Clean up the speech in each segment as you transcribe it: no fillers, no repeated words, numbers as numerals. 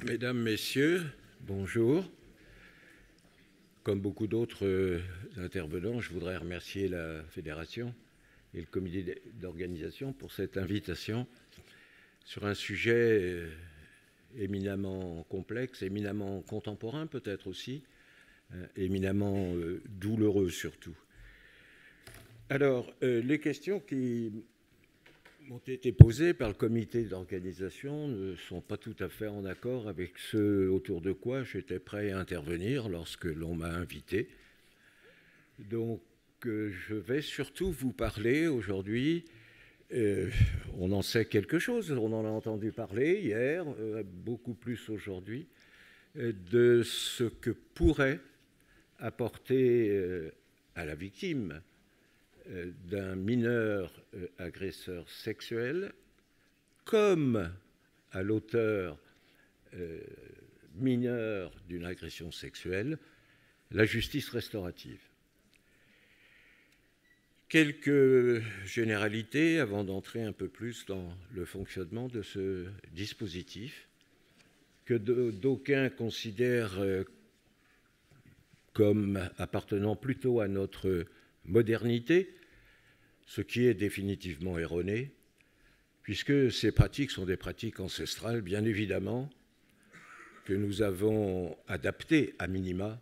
Mesdames, Messieurs, bonjour. Comme beaucoup d'autres intervenants, je voudrais remercier la Fédération et le comité d'organisation pour cette invitation sur un sujet éminemment complexe, éminemment contemporain peut-être aussi, éminemment douloureux surtout. Alors, les questions qui m'ont été posées par le comité d'organisation ne sont pas tout à fait en accord avec ce autour de quoi j'étais prêt à intervenir lorsque l'on m'a invité. Donc, je vais surtout vous parler aujourd'hui. On en sait quelque chose, on en a entendu parler hier, beaucoup plus aujourd'hui, de ce que pourrait apporter à la victime d'un mineur agresseur sexuel, comme à l'auteur mineur d'une agression sexuelle, la justice restaurative. Quelques généralités avant d'entrer un peu plus dans le fonctionnement de ce dispositif que d'aucuns considèrent comme appartenant plutôt à notre modernité, ce qui est définitivement erroné, puisque ces pratiques sont des pratiques ancestrales, bien évidemment, que nous avons adaptées à minima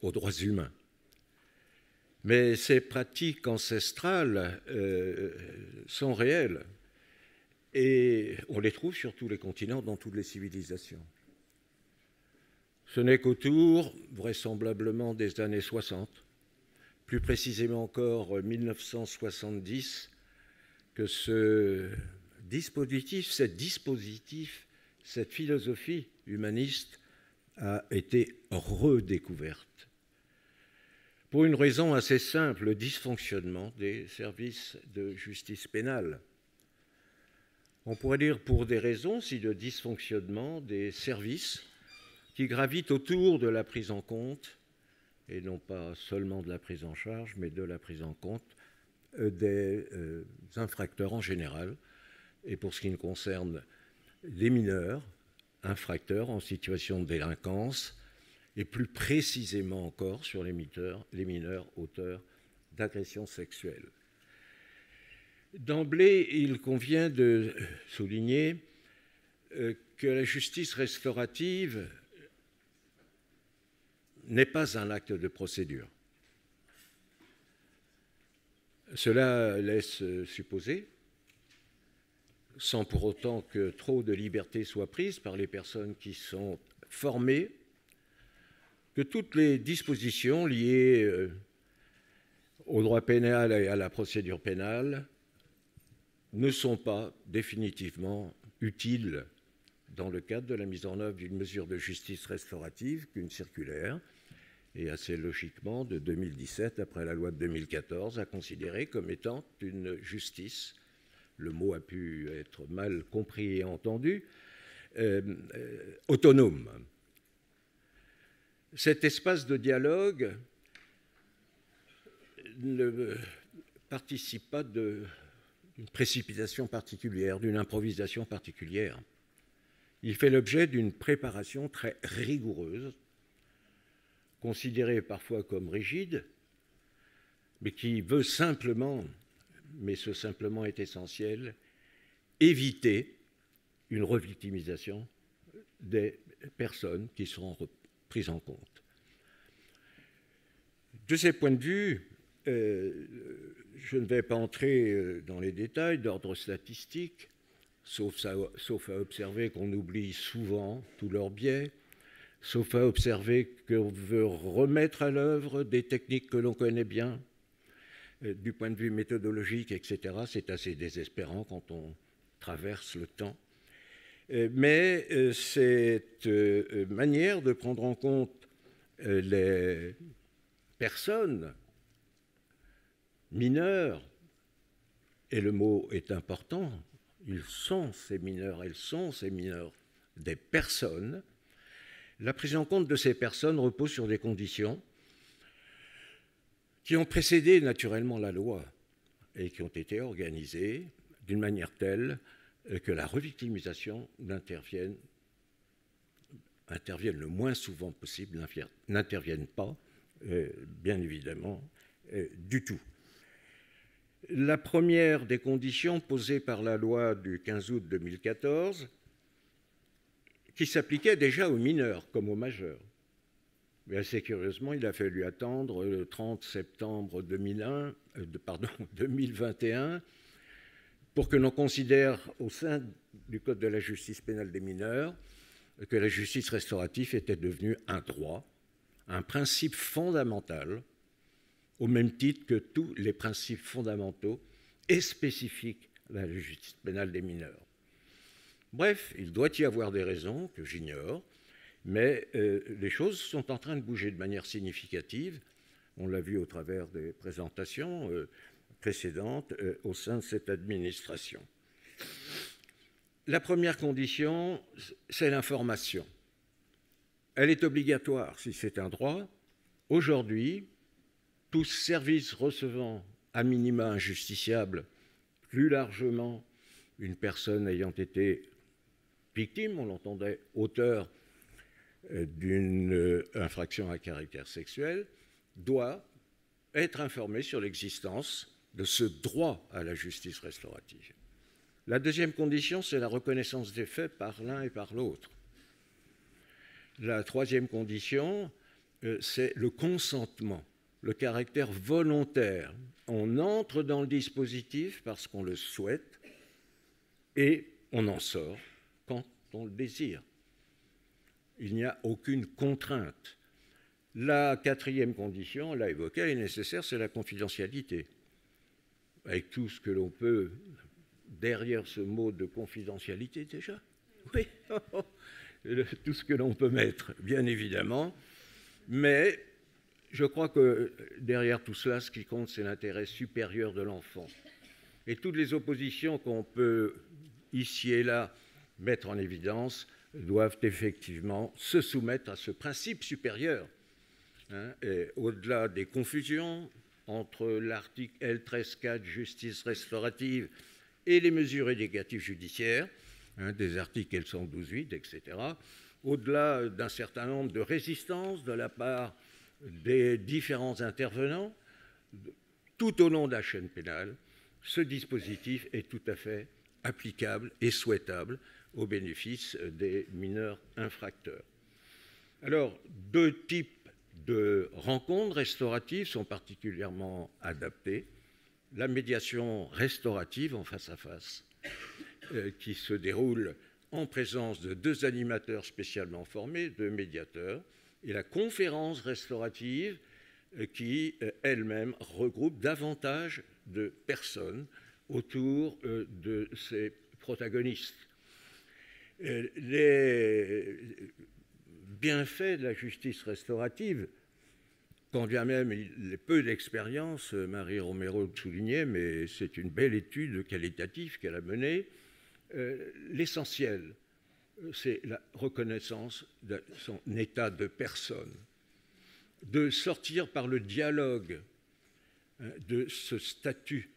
aux droits humains. Mais ces pratiques ancestrales sont réelles et on les trouve sur tous les continents, dans toutes les civilisations. Ce n'est qu'autour, vraisemblablement, des années 60, plus précisément encore 1970, que ce dispositif, cette philosophie humaniste a été redécouverte. Pour une raison assez simple, le dysfonctionnement des services de justice pénale. On pourrait dire pour des raisons, si de dysfonctionnement des services qui gravitent autour de la prise en compte, et non pas seulement de la prise en charge, mais de la prise en compte des infracteurs en général, et pour ce qui nous concerne, les mineurs, infracteurs en situation de délinquance, et plus précisément encore sur les mineurs auteurs d'agressions sexuelles. D'emblée, il convient de souligner que la justice restaurative n'est pas un acte de procédure. Cela laisse supposer, sans pour autant que trop de liberté soit prise par les personnes qui sont formées, que toutes les dispositions liées au droit pénal et à la procédure pénale ne sont pas définitivement utiles dans le cadre de la mise en œuvre d'une mesure de justice restaurative qu'une circulaire, et assez logiquement de 2017, après la loi de 2014, a considéré comme étant une justice, le mot a pu être mal compris et entendu, autonome. Cet espace de dialogue ne participe pas d'une précipitation particulière, d'une improvisation particulière. Il fait l'objet d'une préparation très rigoureuse, considérée parfois comme rigide, mais qui veut simplement, mais ce simplement est essentiel, éviter une revictimisation des personnes qui seront prises en compte. De ces points de vue, je ne vais pas entrer dans les détails d'ordre statistique, sauf à observer qu'on oublie souvent tous leurs biais, sauf à observer qu'on veut remettre à l'œuvre des techniques que l'on connaît bien, du point de vue méthodologique, etc. C'est assez désespérant quand on traverse le temps. Mais cette manière de prendre en compte les personnes mineures, et le mot est important, ils sont ces mineurs, elles sont ces mineurs, des personnes. La prise en compte de ces personnes repose sur des conditions qui ont précédé naturellement la loi et qui ont été organisées d'une manière telle que la revictimisation n'intervienne interviennent le moins souvent possible, n'interviennent pas, bien évidemment, du tout. La première des conditions posées par la loi du 15 août 2014, qui s'appliquait déjà aux mineurs comme aux majeurs. Mais assez curieusement, il a fallu attendre le 30 septembre 2021 pour que l'on considère au sein du Code de la justice pénale des mineurs que la justice restaurative était devenue un droit, un principe fondamental, au même titre que tous les principes fondamentaux et spécifiques de la justice pénale des mineurs. Bref, il doit y avoir des raisons que j'ignore, mais les choses sont en train de bouger de manière significative. On l'a vu au travers des présentations précédentes au sein de cette administration. La première condition, c'est l'information. Elle est obligatoire si c'est un droit. Aujourd'hui, tout service recevant à minima un justiciable, plus largement une personne ayant été victime, on l'entendait auteur d'une infraction à caractère sexuel, doit être informé sur l'existence de ce droit à la justice restaurative. La deuxième condition, c'est la reconnaissance des faits par l'un et par l'autre. La troisième condition, c'est le consentement, le caractère volontaire. On entre dans le dispositif parce qu'on le souhaite et on en sort quand on le désire. Il n'y a aucune contrainte. La quatrième condition, on l'a évoquée, elle est nécessaire, c'est la confidentialité. Avec tout ce que l'on peut, derrière ce mot de confidentialité déjà, oui, tout ce que l'on peut mettre, bien évidemment, mais je crois que derrière tout cela, ce qui compte, c'est l'intérêt supérieur de l'enfant. Et toutes les oppositions qu'on peut, ici et là, mettre en évidence, doivent effectivement se soumettre à ce principe supérieur. Au-delà des confusions entre l'article L13.4 justice restaurative et les mesures éducatives judiciaires, des articles L112.8, etc., au-delà d'un certain nombre de résistances de la part des différents intervenants, tout au long de la chaîne pénale, ce dispositif est tout à fait applicable et souhaitable au bénéfice des mineurs infracteurs. Alors, deux types de rencontres restauratives sont particulièrement adaptés. La médiation restaurative en face à face, qui se déroule en présence de deux animateurs spécialement formés, deux médiateurs, et la conférence restaurative qui, elle-même, regroupe davantage de personnes autour de ces protagonistes. Les bienfaits de la justice restaurative, quand bien même il est peu d'expérience, Marie Romero le soulignait, mais c'est une belle étude qualitative qu'elle a menée, l'essentiel, c'est la reconnaissance de son état de personne, de sortir par le dialogue de ce statut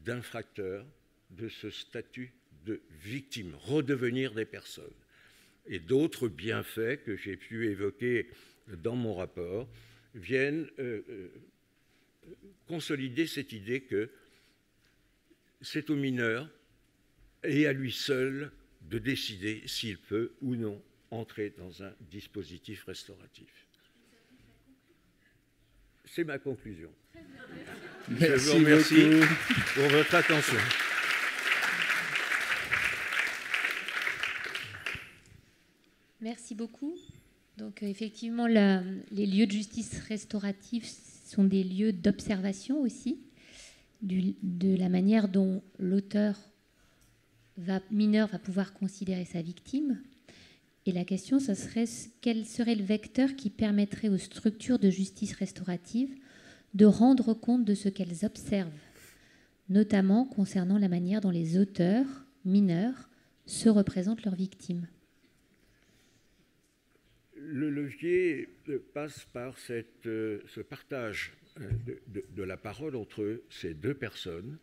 d'infracteur, de ce statut de victime, redevenir des personnes. Et d'autres bienfaits que j'ai pu évoquer dans mon rapport viennent consolider cette idée que c'est au mineur et à lui seul de décider s'il peut ou non entrer dans un dispositif restauratif. C'est ma conclusion. Je vous remercie pour votre attention. Merci beaucoup. Donc effectivement, les lieux de justice restaurative sont des lieux d'observation aussi de la manière dont l'auteur mineur va pouvoir considérer sa victime. Et la question, ce serait quel serait le vecteur qui permettrait aux structures de justice restaurative de rendre compte de ce qu'elles observent, notamment concernant la manière dont les auteurs mineurs se représentent leurs victimes. Le levier passe par ce partage de la parole entre ces deux personnes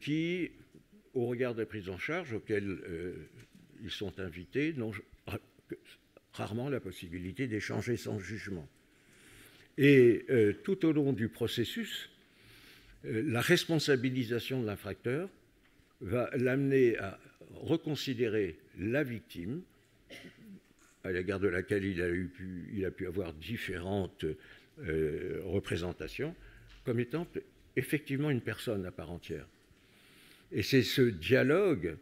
qui, au regard des prises en charge auxquelles ils sont invités, n'ont rarement la possibilité d'échanger sans jugement. Et tout au long du processus, la responsabilisation de l'infracteur va l'amener à reconsidérer la victime, à l'égard de laquelle il a pu avoir différentes représentations, comme étant effectivement une personne à part entière. Et c'est ce dialogue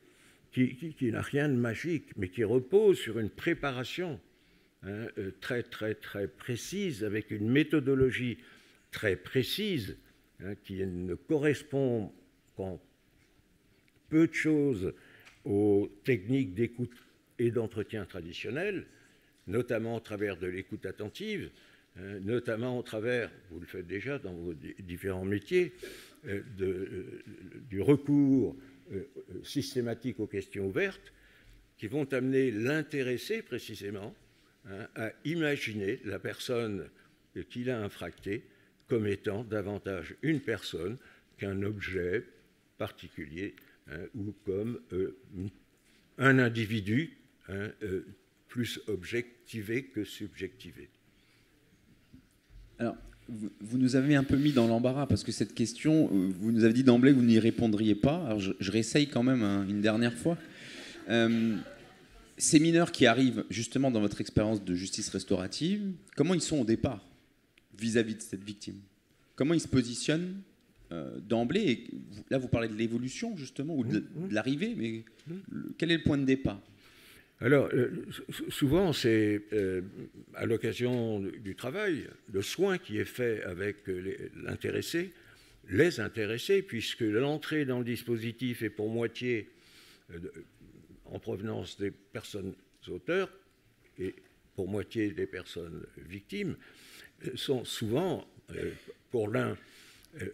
qui n'a rien de magique, mais qui repose sur une préparation très, très, très précise, avec une méthodologie très précise, qui ne correspond qu'en peu de choses aux techniques d'écoute et d'entretien traditionnelles, notamment au travers de l'écoute attentive, notamment au travers, vous le faites déjà dans vos différents métiers, du recours systématique aux questions ouvertes, qui vont amener l'intéressé précisément à imaginer la personne qu'il a infractée comme étant davantage une personne qu'un objet particulier, ou comme un individu plus objectivé que subjectivé. Alors, vous nous avez un peu mis dans l'embarras, parce que cette question, vous nous avez dit d'emblée que vous n'y répondriez pas. Alors, je réessaye quand même une dernière fois. Ces mineurs qui arrivent justement dans votre expérience de justice restaurative, comment ils sont au départ vis-à-vis de cette victime? Comment ils se positionnent d'emblée? Et là, vous parlez de l'évolution justement, ou de l'arrivée, mais quel est le point de départ? Alors, souvent, c'est à l'occasion du travail, le soin qui est fait avec l'intéressé, les intéressés, puisque l'entrée dans le dispositif est pour moitié en provenance des personnes auteurs et pour moitié des personnes victimes, sont souvent, pour l'un,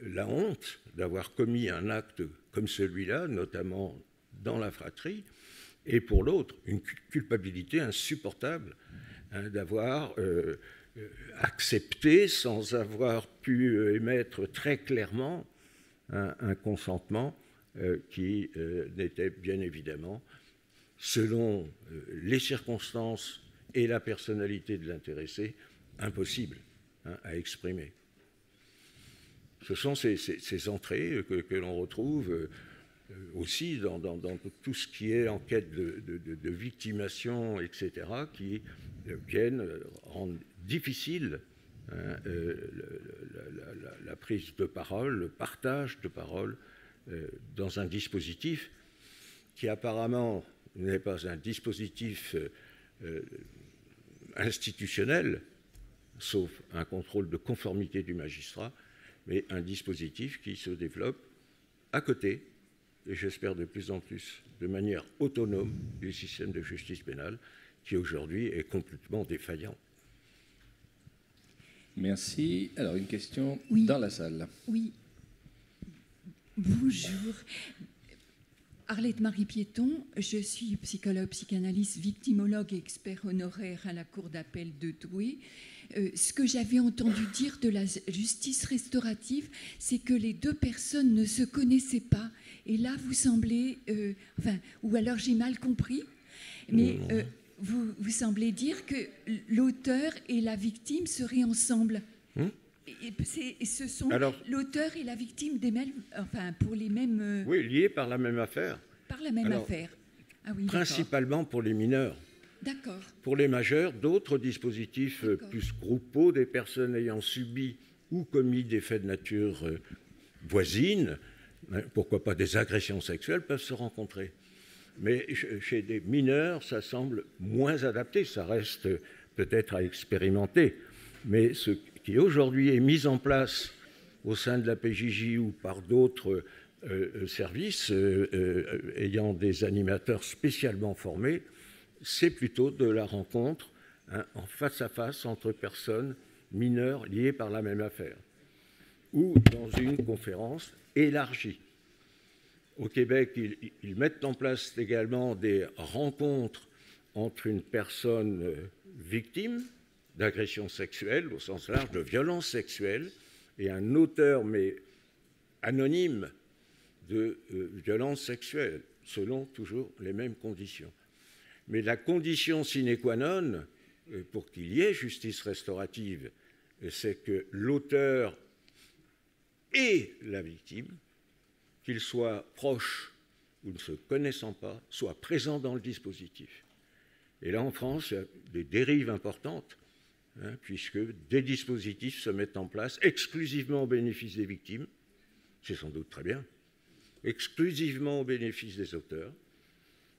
la honte d'avoir commis un acte comme celui-là, notamment dans la fratrie, et pour l'autre, une culpabilité insupportable d'avoir accepté, sans avoir pu émettre très clairement un consentement qui n'était bien évidemment, selon les circonstances et la personnalité de l'intéressé, impossible à exprimer. Ce sont ces entrées que l'on retrouve aussi dans tout ce qui est enquête de victimation, etc., qui viennent rendre difficile la prise de parole, le partage de parole dans un dispositif qui apparemment n'est pas un dispositif institutionnel, sauf un contrôle de conformité du magistrat, mais un dispositif qui se développe à côté, et j'espère de plus en plus de manière autonome, du système de justice pénale, qui aujourd'hui est complètement défaillant. Merci. Alors, une question dans la salle. Oui. Bonjour. Arlette Marie Piéton, je suis psychologue, psychanalyste, victimologue et expert honoraire à la Cour d'appel de Douai. Ce que j'avais entendu dire de la justice restaurative, c'est que les deux personnes ne se connaissaient pas. Et là, vous semblez... ou alors j'ai mal compris, mais vous semblez dire que l'auteur et la victime seraient ensemble. Et ce sont l'auteur et la victime des mêmes, pour les mêmes... Oui, liés par la même affaire. Par la même affaire. Ah oui, principalement pour les mineurs. D'accord. Pour les majeurs, d'autres dispositifs plus groupaux, des personnes ayant subi ou commis des faits de nature voisine, pourquoi pas des agressions sexuelles, peuvent se rencontrer. Mais chez des mineurs, ça semble moins adapté, ça reste peut-être à expérimenter. Mais ce qui aujourd'hui est mis en place au sein de la PJJ ou par d'autres services ayant des animateurs spécialement formés, c'est plutôt de la rencontre en face à face entre personnes mineures liées par la même affaire ou dans une conférence élargie. Au Québec, ils mettent en place également des rencontres entre une personne victime d'agression sexuelle, au sens large de violence sexuelle, et un auteur, mais anonyme, de violence sexuelle, selon toujours les mêmes conditions. Mais la condition sine qua non pour qu'il y ait justice restaurative, c'est que l'auteur et la victime, qu'ils soient proches ou ne se connaissant pas, soient présents dans le dispositif. Et là, en France, il y a des dérives importantes, puisque des dispositifs se mettent en place exclusivement au bénéfice des victimes, c'est sans doute très bien, exclusivement au bénéfice des auteurs,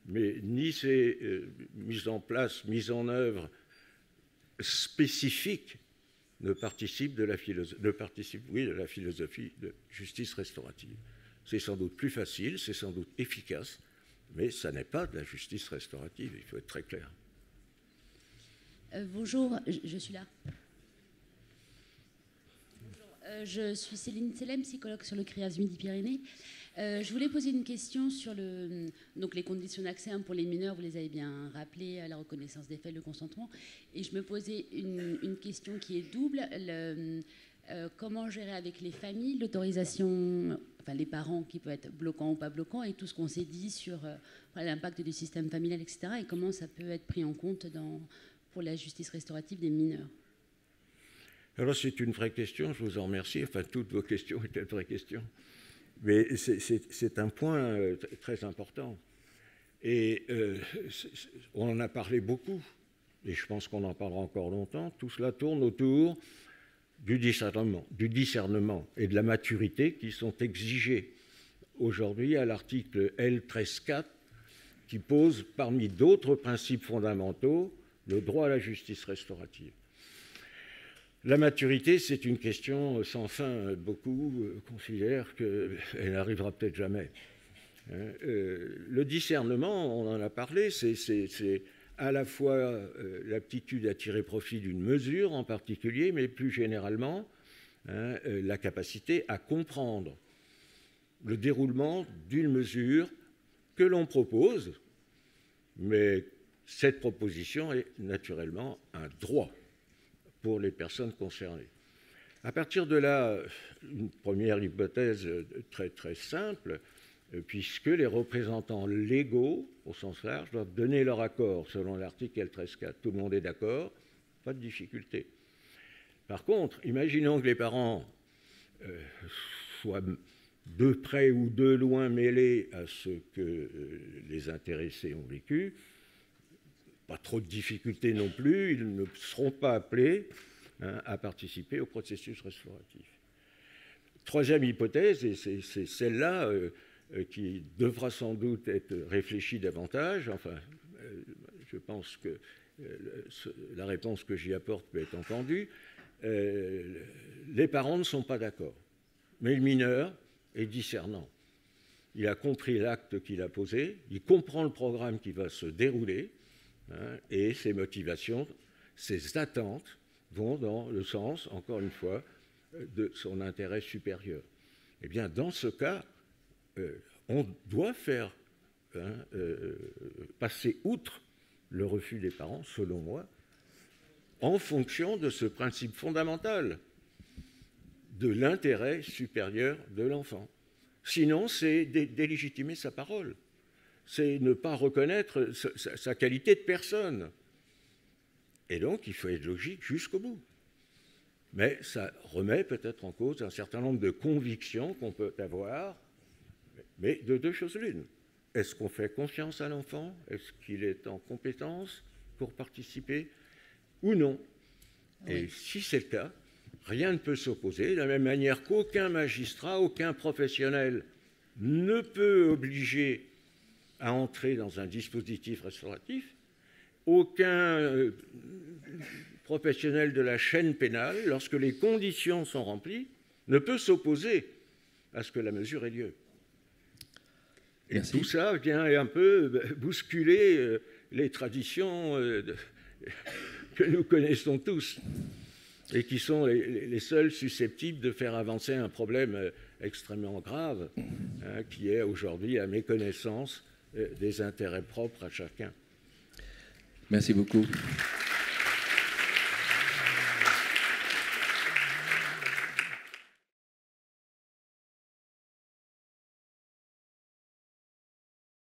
mais ni c'est mis en œuvre spécifique ne participe de la philosophie de justice restaurative. C'est sans doute plus facile, c'est sans doute efficace, mais ça n'est pas de la justice restaurative, il faut être très clair. Bonjour, je suis là. Bonjour, je suis Céline Selem, psychologue sur le CRIAS Midi-Pyrénées. Je voulais poser une question sur donc les conditions d'accès pour les mineurs, vous les avez bien rappelées, la reconnaissance des faits, le consentement. Et je me posais une question qui est double. Comment gérer avec les familles l'autorisation, enfin les parents qui peuvent être bloquants ou pas bloquants, et tout ce qu'on s'est dit sur l'impact du système familial, etc. Et comment ça peut être pris en compte pour la justice restaurative des mineurs. Alors c'est une vraie question, je vous en remercie. Enfin, toutes vos questions étaient de vraies questions. Mais c'est un point très important. Et on en a parlé beaucoup, et je pense qu'on en parlera encore longtemps. Tout cela tourne autour du discernement et de la maturité qui sont exigés aujourd'hui à l'article L13.4, qui pose, parmi d'autres principes fondamentaux, le droit à la justice restaurative. La maturité, c'est une question sans fin. Beaucoup considèrent qu'elle n'arrivera peut-être jamais. Le discernement, on en a parlé, c'est à la fois l'aptitude à tirer profit d'une mesure en particulier, mais plus généralement, la capacité à comprendre le déroulement d'une mesure que l'on propose, mais cette proposition est naturellement un droit pour les personnes concernées. À partir de là, une première hypothèse très, très simple, puisque les représentants légaux, au sens large, doivent donner leur accord selon l'article L13.4. Tout le monde est d'accord, pas de difficulté. Par contre, imaginons que les parents soient de près ou de loin mêlés à ce que les intéressés ont vécu. Pas trop de difficultés non plus, ils ne seront pas appelés à participer au processus restauratif. Troisième hypothèse, et c'est celle-là qui devra sans doute être réfléchie davantage, enfin, je pense que la réponse que j'y apporte peut être entendue, les parents ne sont pas d'accord, mais le mineur est discernant. Il a compris l'acte qu'il a posé, il comprend le programme qui va se dérouler, et ses motivations, ses attentes vont dans le sens, encore une fois, de son intérêt supérieur. Eh bien, dans ce cas, on doit faire passer outre le refus des parents, selon moi, en fonction de ce principe fondamental de l'intérêt supérieur de l'enfant. Sinon, c'est délégitimer sa parole. C'est ne pas reconnaître sa qualité de personne. Et donc, il faut être logique jusqu'au bout. Mais ça remet peut-être en cause un certain nombre de convictions qu'on peut avoir, mais de deux choses l'une. Est-ce qu'on fait confiance à l'enfant? Est-ce qu'il est en compétence pour participer ou non? Oui. Et si c'est le cas, rien ne peut s'opposer, de la même manière qu'aucun magistrat, aucun professionnel ne peut obliger à entrer dans un dispositif restauratif, aucun professionnel de la chaîne pénale, lorsque les conditions sont remplies, ne peut s'opposer à ce que la mesure ait lieu. Et merci. Tout ça vient un peu bousculer les traditions que nous connaissons tous et qui sont les seules susceptibles de faire avancer un problème extrêmement grave, qui est aujourd'hui la méconnaissance des intérêts propres à chacun. Merci beaucoup.